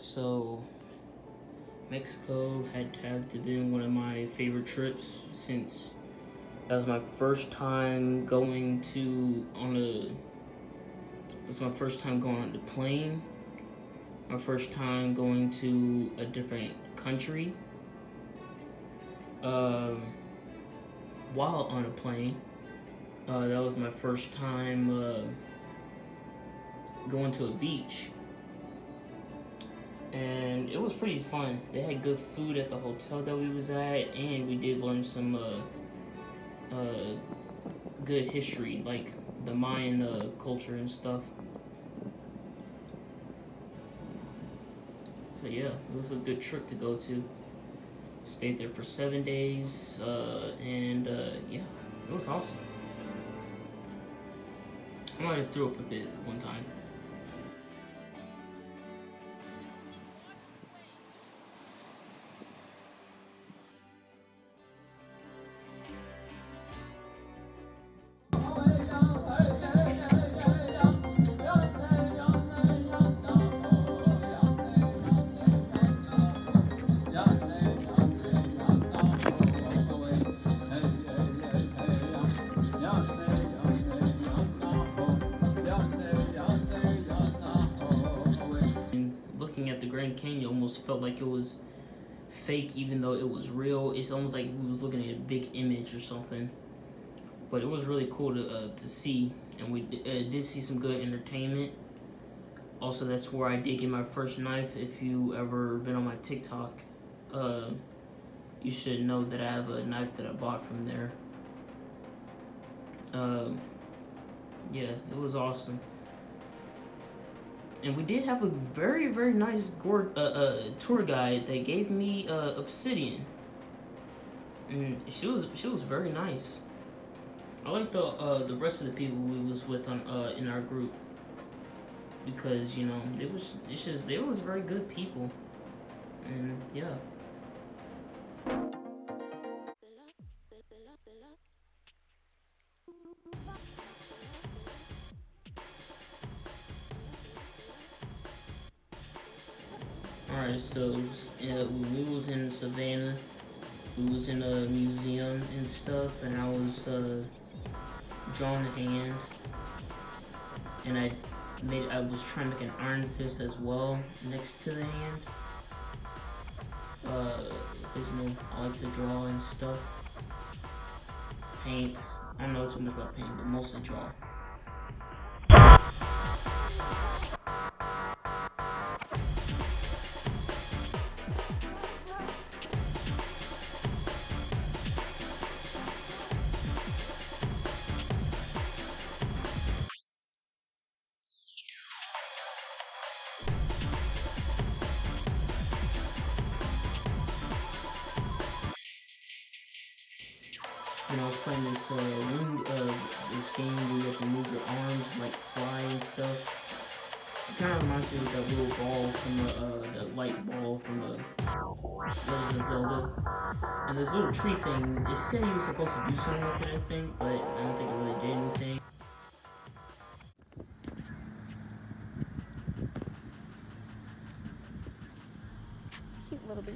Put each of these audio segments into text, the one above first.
So Mexico had to have to been one of my favorite trips since that was my first time going to on a. It was my first time going on the plane. My first time going to a different country. While on a plane, that was my first time going to a beach, and it was pretty fun. They had good food at the hotel that we was at, and we did learn some good history, like the Mayan culture and stuff. So yeah, it was a good trip to go to. Stayed there for 7 days, and yeah, it was awesome. I might have threw up a bit one time. Looking at the Grand Canyon almost felt like it was fake, even though it was real. It's almost like we was looking at a big image or something. But it was really cool to see, and we did see some good entertainment. Also, that's where I did get my first knife. If you ever been on my TikTok, you should know that I have a knife that I bought from there. Yeah, it was awesome. And we did have a very, very nice tour guide that gave me obsidian, and she was very nice. I like the rest of the people we was with on in our group, because they was very good people, and yeah. Alright, so when we was in Savannah, we was in a museum and stuff, and I was drawing a hand, and I was trying to make an iron fist as well next to the hand. Because I like to draw and stuff, paint. I don't know too much about painting, but mostly draw. And I was playing this this game where you have to move your arms, like fly and stuff. It kind of reminds me of that little ball from that light ball from Legend of Zelda. And this little tree thing, it said you were supposed to do something with it, I think, but I don't think it really did anything. Cute little beach.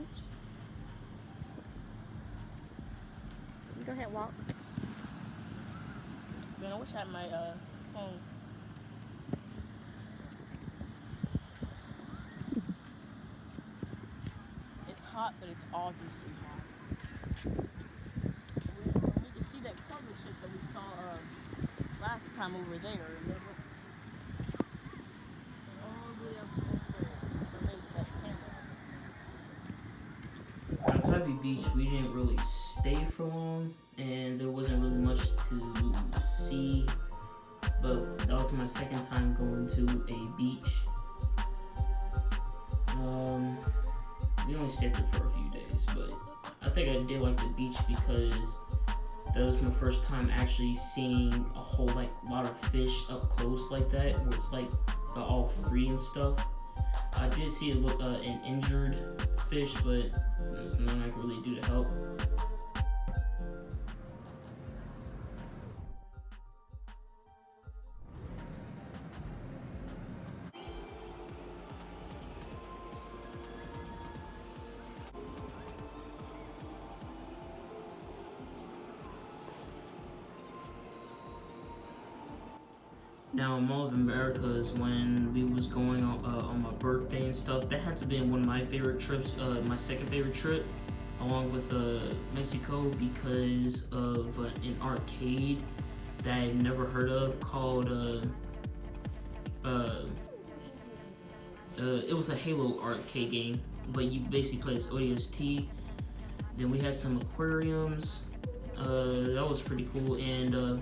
Go ahead, walk. Man, I wish I had my phone. It's hot, but it's obviously hot. We can see that color shit that we saw last time over there, remember? All the way up there. So maybe that camera. On Tybee Beach, we didn't really stay for long, and there wasn't really much to see, but that was my second time going to a beach. We only stayed there for a few days, but I think I did like the beach because that was my first time actually seeing a whole lot of fish up close like that, where it's like all free and stuff. I did see an injured fish, but there's nothing I could really do to help. Now, Mall of America is when we was going on my birthday and stuff. That had to be one of my favorite trips, my second favorite trip, along with Mexico, because of an arcade that I had never heard of called it was a Halo arcade game, but you basically play as ODST. Then we had some aquariums. That was pretty cool, and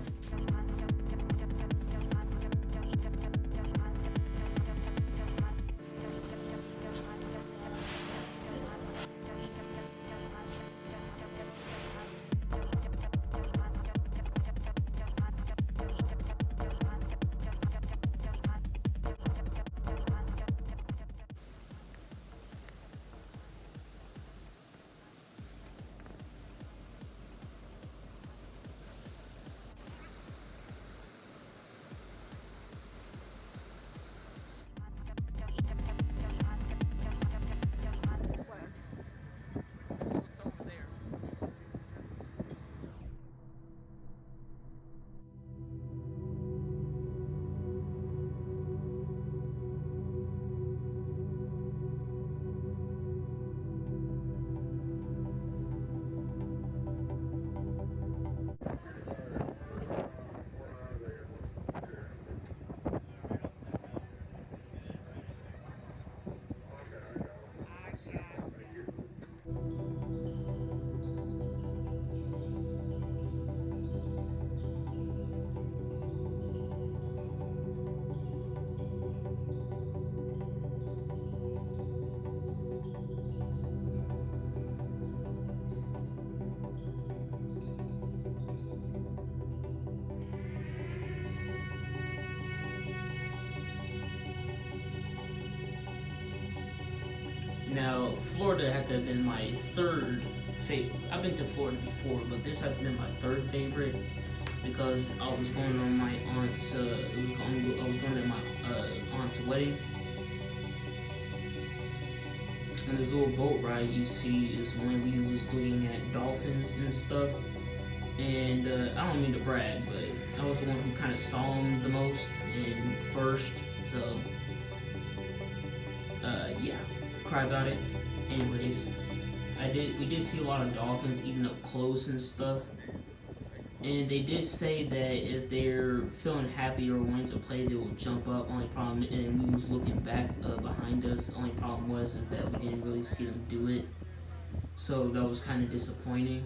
now Florida had to have been my third favorite. I've been to Florida before, but this had to been my third favorite because I was going on my aunt's. I was going to my aunt's wedding. And this little boat ride you see is when we was looking at dolphins and stuff. And I don't mean to brag, but I was the one who kind of saw them the most and first. So, yeah, cry about it. Anyways, we did see a lot of dolphins even up close and stuff. And they did say that if they're feeling happy or wanting to play, they will jump up. Only problem, and we was looking back behind us. Only problem was is that we didn't really see them do it. So that was kind of disappointing.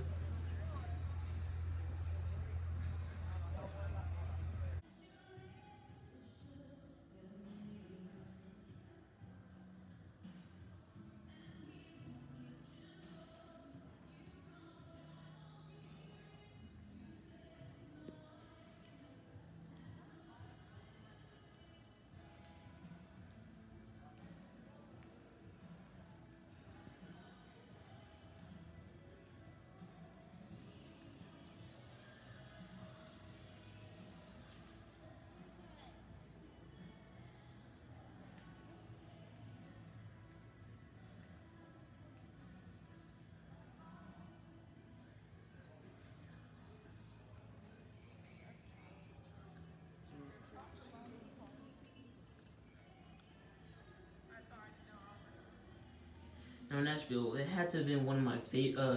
Now Nashville, it had to have been one of my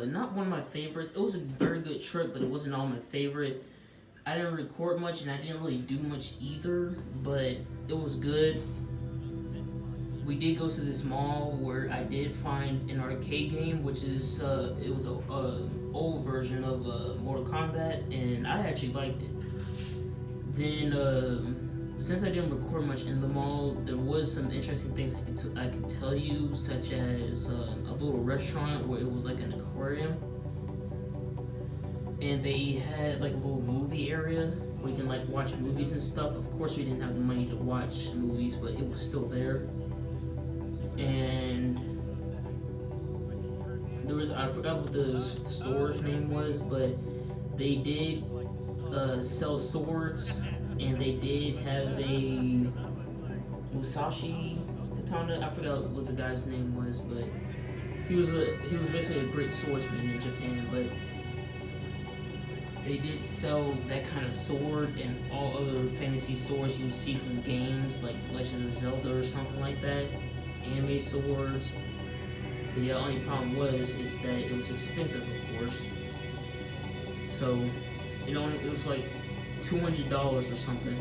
not one of my favorites. It was a very good trip, but it wasn't all my favorite. I didn't record much, and I didn't really do much either, but it was good. We did go to this mall where I did find an arcade game, which is it was a old version of Mortal Kombat, and I actually liked it. Then since I didn't record much in the mall, there was some interesting things I could tell you, such as a little restaurant where it was like an aquarium, and they had like a little movie area where you can like watch movies and stuff. Of course, we didn't have the money to watch movies, but it was still there. And there was, I forgot what the store's name was, but they did sell swords, and they did have a Musashi katana. I forgot what the guy's name was, but he was basically a great swordsman in Japan. But they did sell that kind of sword and all other fantasy swords you would see from games like Legends of Zelda or something like that, anime swords. But the only problem is that it was expensive, of course. So it was like $200 or something.